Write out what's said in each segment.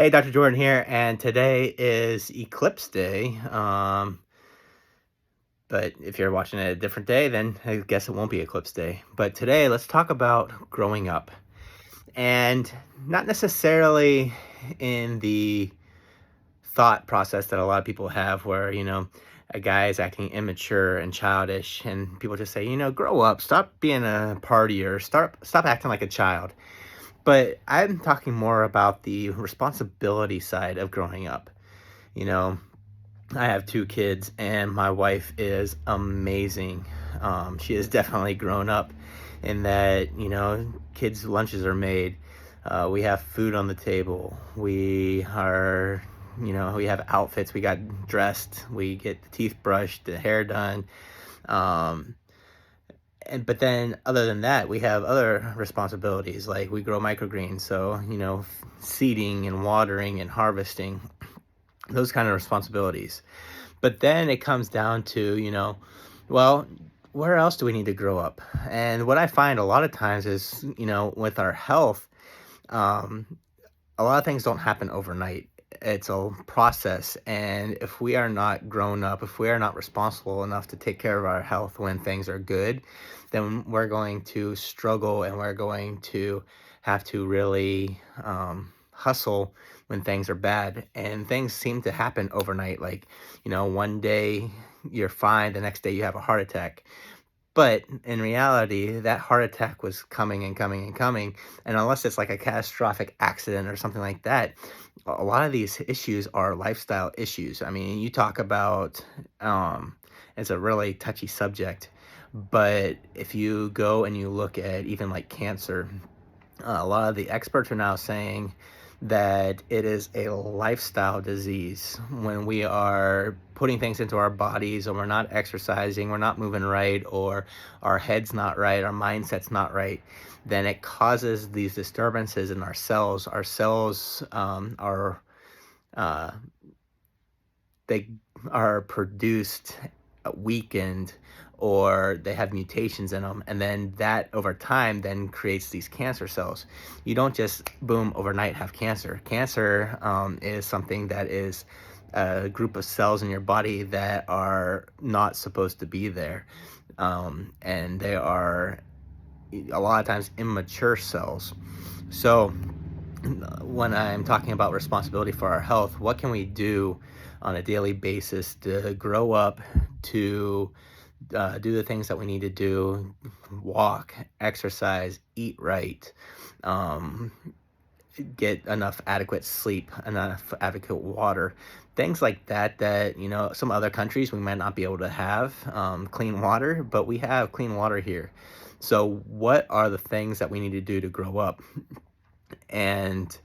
Hey, Dr. Jordan here, and today is Eclipse Day. But if you're watching it a different day, then I guess it won't be Eclipse Day. But today, let's talk about growing up, and not necessarily in the thought process that a lot of people have, where a guy is acting immature and childish, and people just say, grow up, stop being a partier, stop acting like a child. But I'm talking more about the responsibility side of growing up. You know, I have 2 kids, and my wife is amazing. She has definitely grown up in that, kids' lunches are made. We have food on the table. We have outfits. We got dressed. We get the teeth brushed, the hair done. Um, but then other than that, we have other responsibilities, like we grow microgreens. So, seeding and watering and harvesting, those kind of responsibilities. But then it comes down to, well, where else do we need to grow up? And what I find a lot of times is, with our health, um, a lot of things don't happen overnight. It's a process. And if we are not grown up, if we are not responsible enough to take care of our health when things are good, then we're going to struggle and we're going to have to really hustle when things are bad. And things seem to happen overnight. Like, one day you're fine, the next day you have a heart attack. But in reality, that heart attack was coming and coming and coming, and unless it's like a catastrophic accident or something like that, a lot of these issues are lifestyle issues. I mean, you talk about, it's a really touchy subject, but if you go and you look at even like cancer, a lot of the experts are now saying that it is a lifestyle disease. When we are putting things into our bodies, or we're not exercising, we're not moving right, or our head's not right, our mindset's not right, then it causes these disturbances in our cells. Our cells are uh, they are produced weakened, or they have mutations in them, and then that over time then creates these cancer cells. You don't just boom overnight have cancer. Is something that is a group of cells in your body that are not supposed to be there, and they are a lot of times immature cells. So when I'm talking about responsibility for our health, what can we do on a daily basis to grow up, to do the things that we need to do, walk, exercise, eat right, um, get enough adequate sleep, enough adequate water, things like that, that, some other countries we might not be able to have clean water, but we have clean water here. So what are the things that we need to do to grow up? And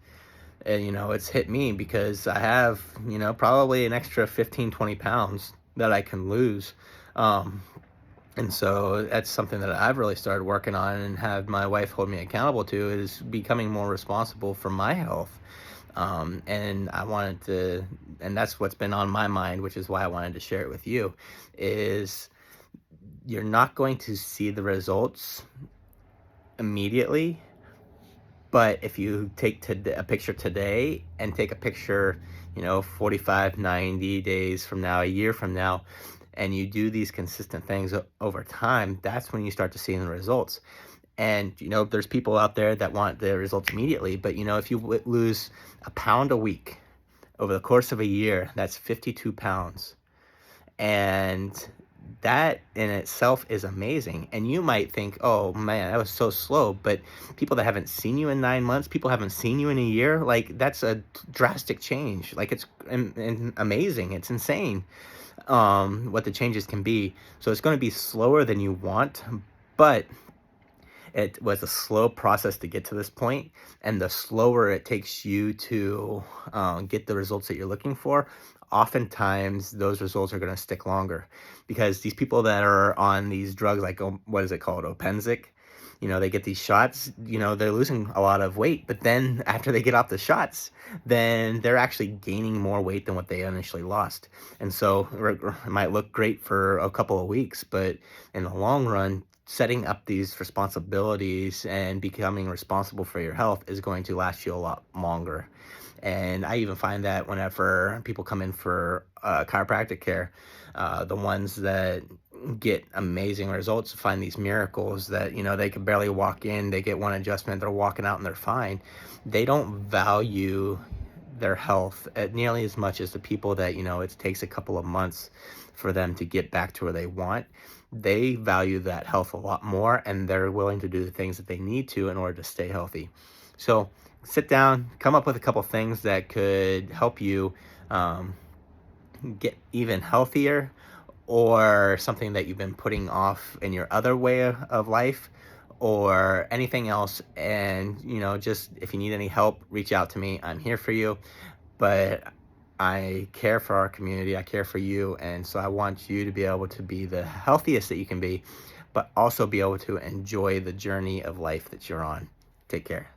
it's hit me because I have, probably an extra 15, 20 pounds that I can lose. Um, and so that's something that I've really started working on and have my wife hold me accountable to, is becoming more responsible for my health. And I wanted to, and that's what's been on my mind, which is why I wanted to share it with you, is you're not going to see the results immediately. But if you take a picture today and take a picture, 45, 90 days from now, a year from now, and you do these consistent things over time, that's when you start to see the results. And, there's people out there that want the results immediately. But, if you lose a pound a week over the course of a year, that's 52 pounds. And that in itself is amazing. And you might think, oh man, that was so slow. But people that haven't seen you in 9 months, people haven't seen you in a year, like that's a drastic change. Like it's amazing. It's insane what the changes can be. So it's going to be slower than you want, but it was a slow process to get to this point, and the slower it takes you to get the results that you're looking for, oftentimes those results are going to stick longer, because these people that are on these drugs, like what is it called, Openzic, they get these shots, they're losing a lot of weight, but then after they get off the shots, then they're actually gaining more weight than what they initially lost. And so it might look great for a couple of weeks, but in the long run, setting up these responsibilities and becoming responsible for your health is going to last you a lot longer. And I even find that whenever people come in for chiropractic care, the ones that get amazing results, find these miracles that, they can barely walk in, they get one adjustment, they're walking out and they're fine. They don't value their health at nearly as much as the people that, it takes a couple of months for them to get back to where they want. They value that health a lot more, and they're willing to do the things that they need to in order to stay healthy. So sit down, come up with a couple things that could help you um, get even healthier, or something that you've been putting off in your other way of life, or anything else. And, just if you need any help, reach out to me. I'm here for you. But I care for our community. I care for you. And so I want you to be able to be the healthiest that you can be, but also be able to enjoy the journey of life that you're on. Take care.